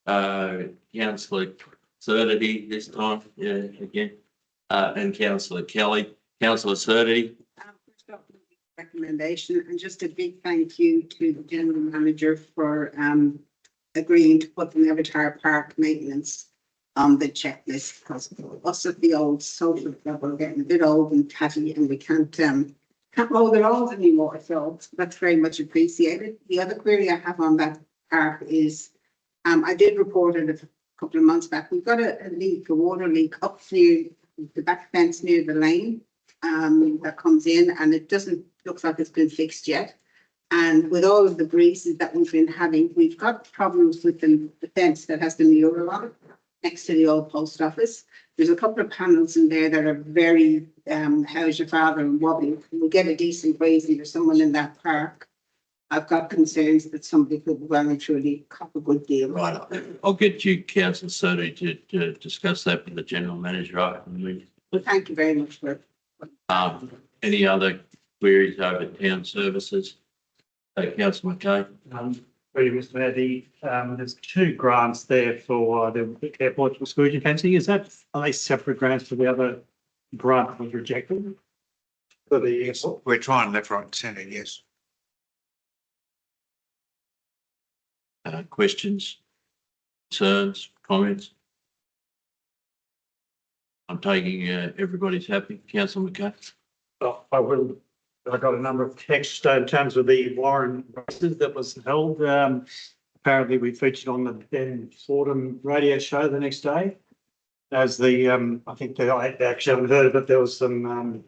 Councillor Sturdy this time, yeah, again, and Councillor Kelly. Councillor Sturdy. First off, recommendation and just a big thank you to the general manager for agreeing to put the Nevertire Park maintenance on the checklist, because us of the old social club are getting a bit old and tatty and we can't can't mow their lawns anymore, so that's very much appreciated. The other query I have on that park is, I did report it a couple of months back. We've got a leak, a water leak up near the back fence near the lane, that comes in, and it doesn't look like it's been fixed yet. And with all of the breezes that we've been having, we've got problems with the fence that has the mural on it next to the old post office. There's a couple of panels in there that are very, how's your father and wobbly. We get a decent breeze and there's someone in that park. I've got concerns that somebody could well and truly cop a good deal. Right. I'll get you, councillor Surrey, to discuss that with the general manager. Well, thank you very much for. Any other queries over town services? Councillor McKay. Really, Mr. Mayor, there's two grants there for the airport exclusion fencing. Are they separate grants for the other grant that was rejected? For the airport? We're trying left, right and centre, yes. Questions, concerns, comments? I'm taking everybody's happy. Councillor McKay. Oh, I got a number of texts in terms of the Warren races that was held. Apparently we featured on the Ben Fordham radio show the next day. As the, I think I actually haven't heard of it, there was some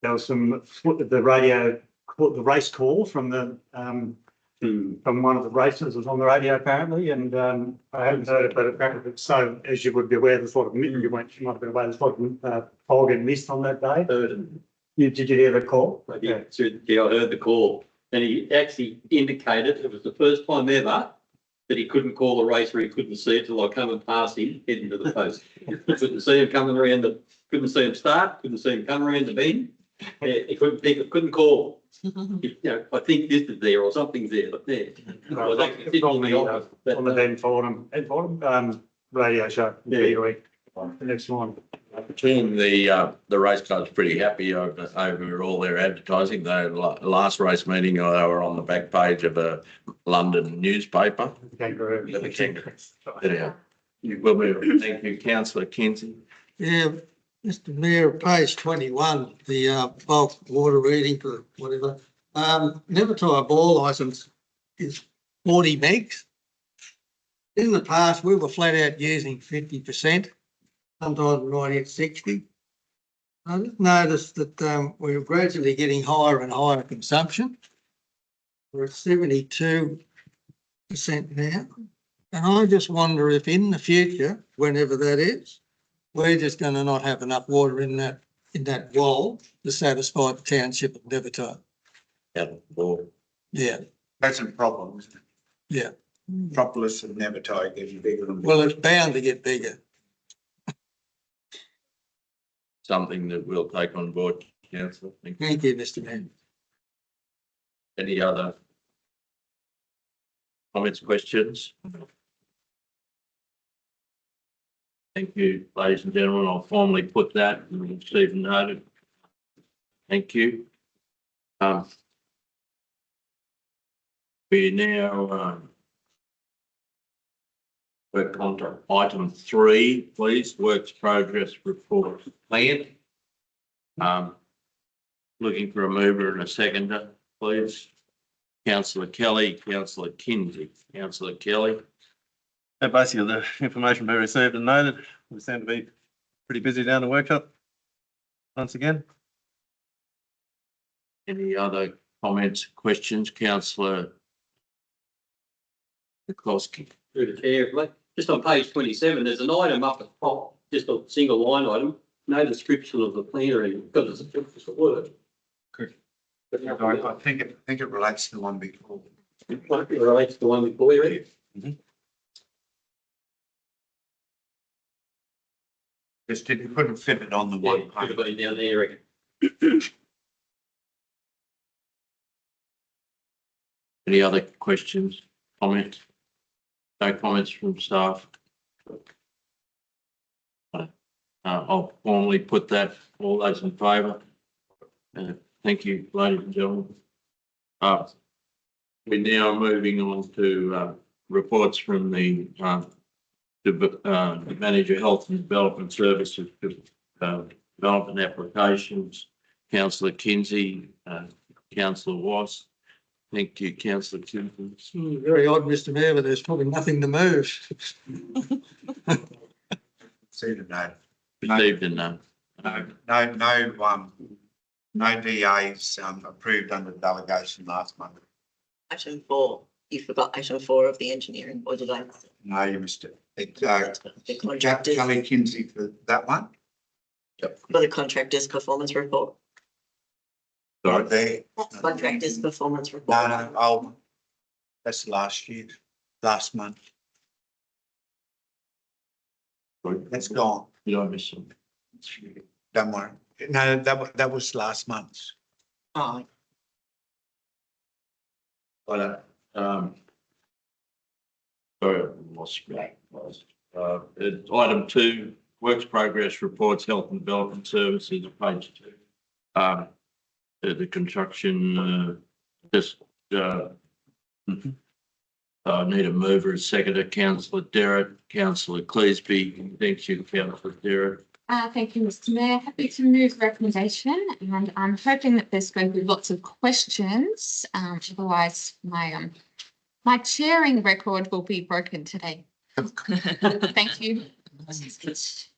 the radio, the race call from the, from one of the racers was on the radio apparently, and I haven't heard it, but apparently, so as you would be aware, the sort of, you might have been aware, the sort of poll getting missed on that day. Did you hear the call? Yeah, I heard the call, and he actually indicated it was the first time ever that he couldn't call the race where he couldn't see it till I come and pass him heading to the post. Couldn't see him coming around couldn't see him start, couldn't see him come around the bend. He couldn't call. You know, I think this is there or something's there, but there. I was actually sitting in the office, but, on the Ben Fordham radio show. Yeah. The next morning. The race club's pretty happy over all their advertising. Last race meeting, they were on the back page of a London newspaper. Kangaroo. Yeah. Thank you, councillor Kinsey. Yeah, Mr. Mayor, page 21, the bulk water reading for whatever. Nevertire ball licence is 40 megs. In the past, we were flat out using 50%. Sometimes we might hit 60. I just noticed that we're gradually getting higher and higher consumption. We're at 72% now. And I just wonder if in the future, whenever that is, we're just going to not have enough water in that wall to satisfy the township of Nevertire. Yeah. That's a problem, isn't it? Yeah. Metropolis and Nevertire getting bigger and bigger. Well, it's bound to get bigger. Something that we'll take on board, councillor. Thank you, Mr. Mayor. Any other comments, questions? Thank you, ladies and gentlemen. I'll formally put that and receive and noted. Thank you. We now work on to item 3, please. Works progress report plan. Looking for a mover and a seconder, please. Councillor Kelly, Councillor Kinsey. Councillor Kelly. So basically, the information we received and noted, we seem to be pretty busy down the workshop once again. Any other comments, questions, councillor Nikolsky? through the chair, like, just on page 27, there's an item up at the top, just a single line item, no description of the plenary, because it's a word. Correct. I think it relates to the one before. It relates to the one before you read it. Just couldn't fit it on the one page. Everybody down there, I reckon. Any other questions, comments? No comments from staff. I'll formally put that, all those in favour. Thank you, ladies and gentlemen. We're now moving on to reports from the Manager Health and Development Services, Development Applications, councillor Kinsey, councillor Was. Thank you, councillor Kinsey. Very odd, Mr Mayor, but there's probably nothing to move. See the note. Received and none. No DAs approved under delegation last month. Item 4, you forgot item 4 of the engineering, or did I? No, you missed it. The contractors, Kelly Kinsey for that one. for the contractors' performance report. Not there. Contractors' performance report. No, that's last month. That's gone. Did I miss something? Don't worry. No, that was last month's. Oh, But, sorry, I lost track. Item 2, works progress reports, health and development services, page 2. The construction, need a mover, a seconder, councillor Derrick, councillor Cleesby. Thank you, councillor Derrick. Thank you, Mr Mayor. Happy to move recommendation, and I'm hoping that there's going to be lots of questions. Otherwise, my chairing record will be broken today. Thank you. This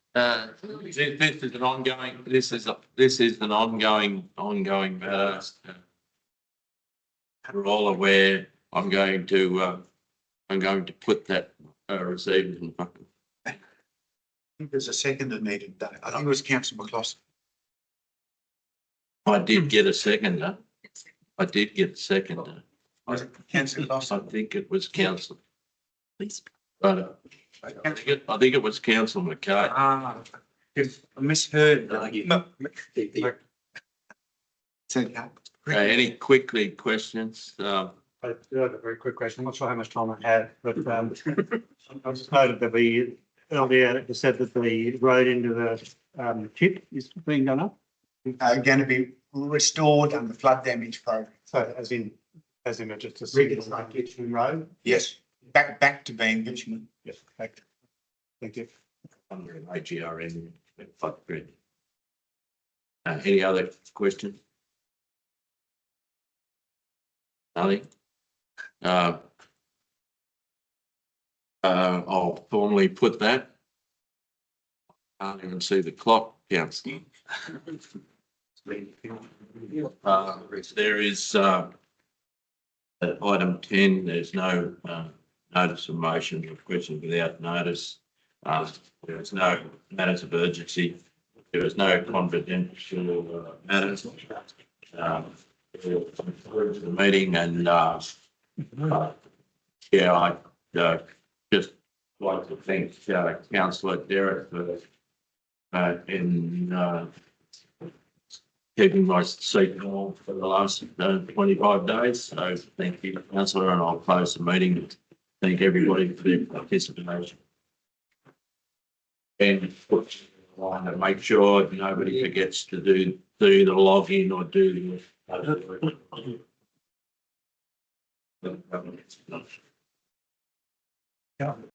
is an ongoing matter. We're all aware. I'm going to put that received in. I think there's a seconder needed. I think it was councillor McCloskey. I did get a seconder. I did get a seconder. Was it councillor I McCloskey? think it was council. But I think it was councillor McKay. If I misheard. It's okay. Any questions? I do have a very quick question. I'm not sure how much time I have, but I just noted that we earlier said that the road into the tip is being done up. Going to be restored under flood damage program. So as in just a single Kitchen Road. Yes, back to being bitumen. Yes, thank you. Under an AGRN flood grid. Any other questions? Nothing? I'll formally put that. Can't even see the clock, councillor. There is item 10, there's no notice of motion or question without notice. There is no matters of urgency. There is no confidential matters. The meeting and yeah, I just like to thank councillor Derrick for keeping my seat warm for the last 25 days. So thank you, councillor, and I'll close the meeting. Thank everybody for their participation. And to make sure nobody forgets to do the login or do the